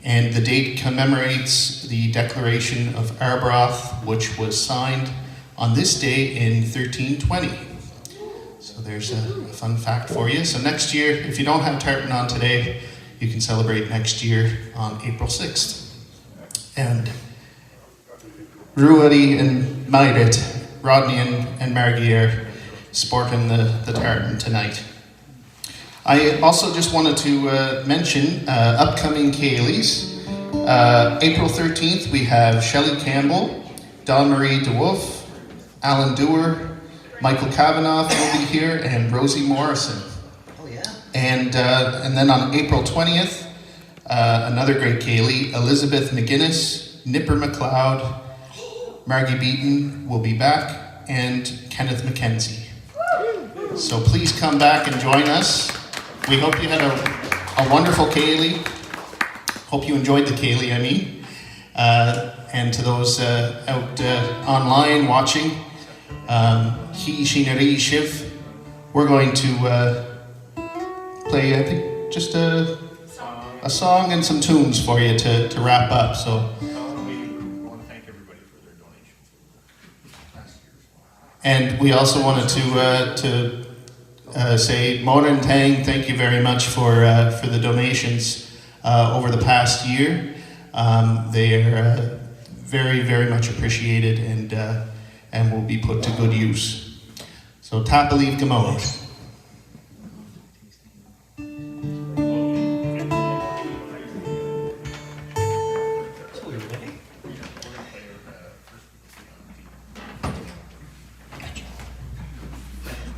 And the date commemorates the Declaration of Arbroath, which was signed on this day in 1320. So there's a fun fact for you. So next year, if you don't have tartan on today, you can celebrate next year on April 6th. And Ruadi and Myrit, Rodney and Margie are sporting the tartan tonight. I also just wanted to mention upcoming Ceilidhs. April 13th, we have Shelley Campbell, Dawn Marie DeWolf, Alan Dewar, Michael Kavanagh will be here, and Rosie Morrison. Oh, yeah. And then on April 20th, another great Ceilidh, Elizabeth McGuinness, Nipper McLeod, Margie Beaton will be back, and Kenneth McKenzie. So please come back and join us. We hope you had a wonderful Ceilidh. Hope you enjoyed the Ceilidh, I mean. And to those out online watching, we're going to play, I think, just a song and some tunes for you to wrap up. So. We want to thank everybody for their donations last year. And we also wanted to say Moran Tang, thank you very much for the donations over the past year. They are very, very much appreciated and will be put to good use. So Tapaliv Gamot.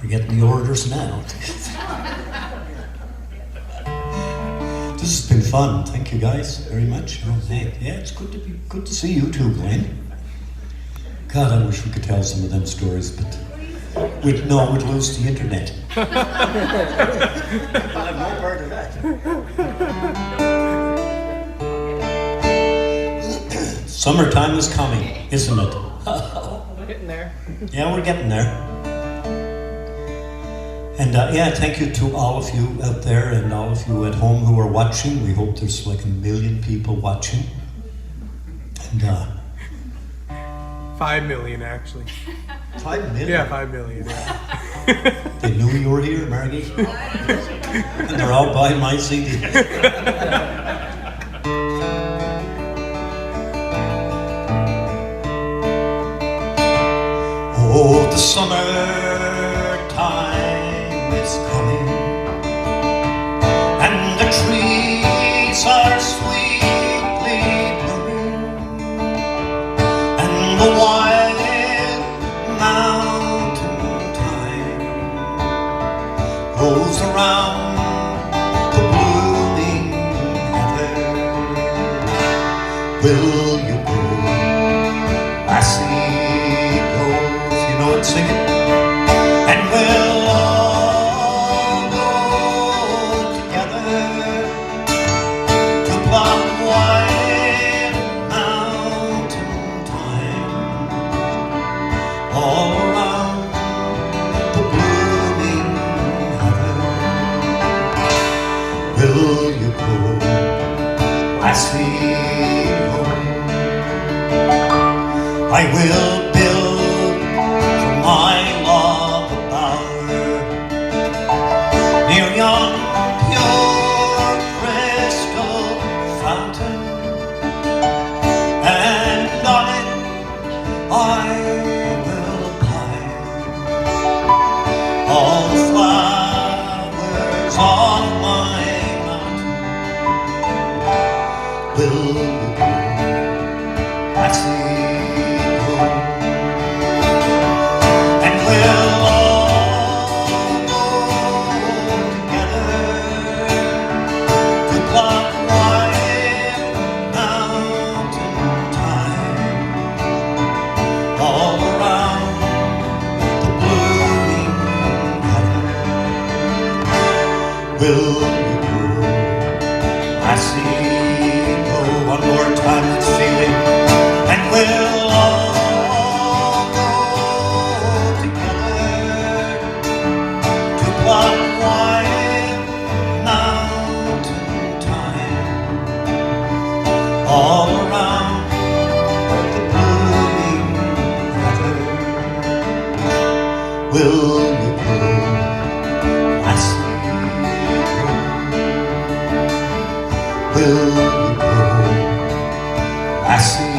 We're getting the orders now. This has been fun. Thank you guys very much. Oh, hey. Yeah, it's good to see you too, Glenn. God, I wish we could tell some of them stories, but we'd lose the internet. I'll have no part of that. Summertime is coming, isn't it? Getting there. Yeah, we're getting there. And yeah, thank you to all of you out there and all of you at home who are watching. We hope there's like 1 million people watching. And 5 million, actually. 5 million? Yeah, 5 million, yeah. They knew you were here, Margie. And they're all buying my CD. Oh, the summertime is coming, and the trees are sweetly blooming, and the wild mountain thyme goes around the blooming heather. Will you go, lassie? Sing it, and we'll all go together to plot white mountain thyme all around the blooming heather. Will you go, lassie, home? I will my love bower near yon pure crystal fountain, and on it I will pile all the flowers on my mountain. Will you go, lassie? We'll all go together to plot white mountain thyme all around the blooming heather. Will you go, lassie, go one more time, let's feel it, and we'll all one white mountain thyme all around the blooming heather. Will you go, lassie, go? Will you go, lassie?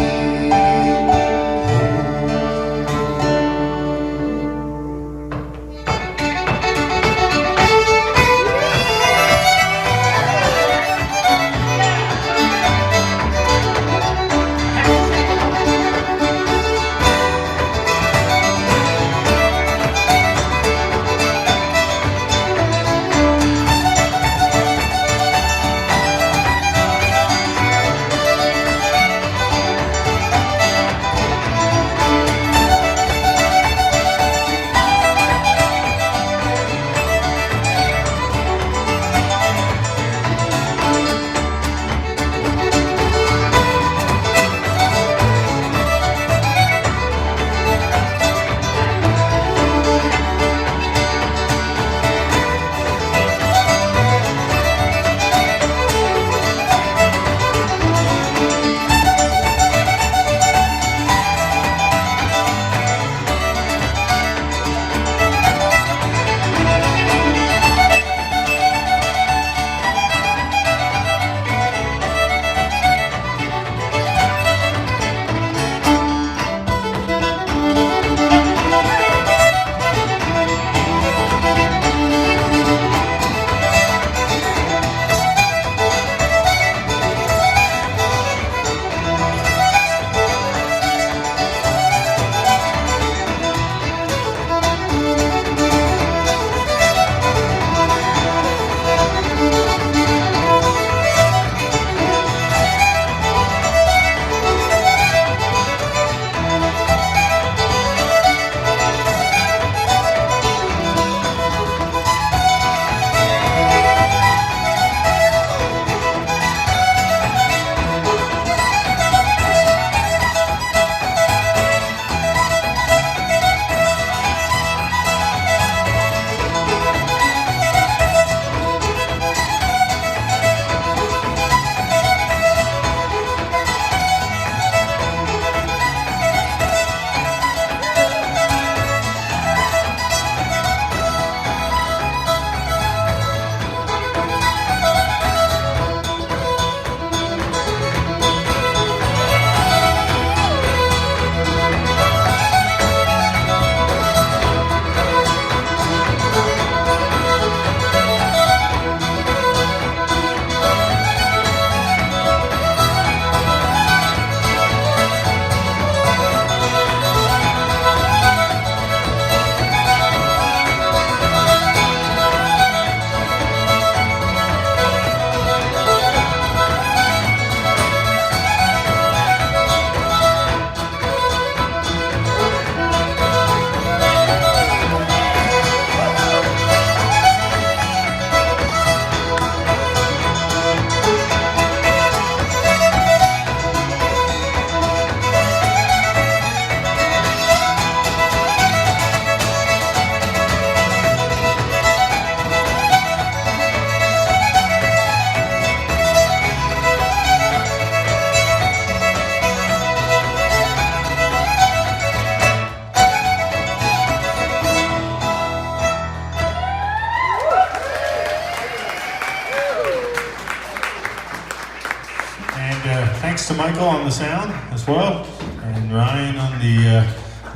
And thanks to Michael on the sound as well, and Ryan on the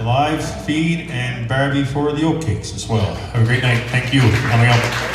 live feed, and Barbie for the oat cakes as well. Have a great night. Thank you for coming out.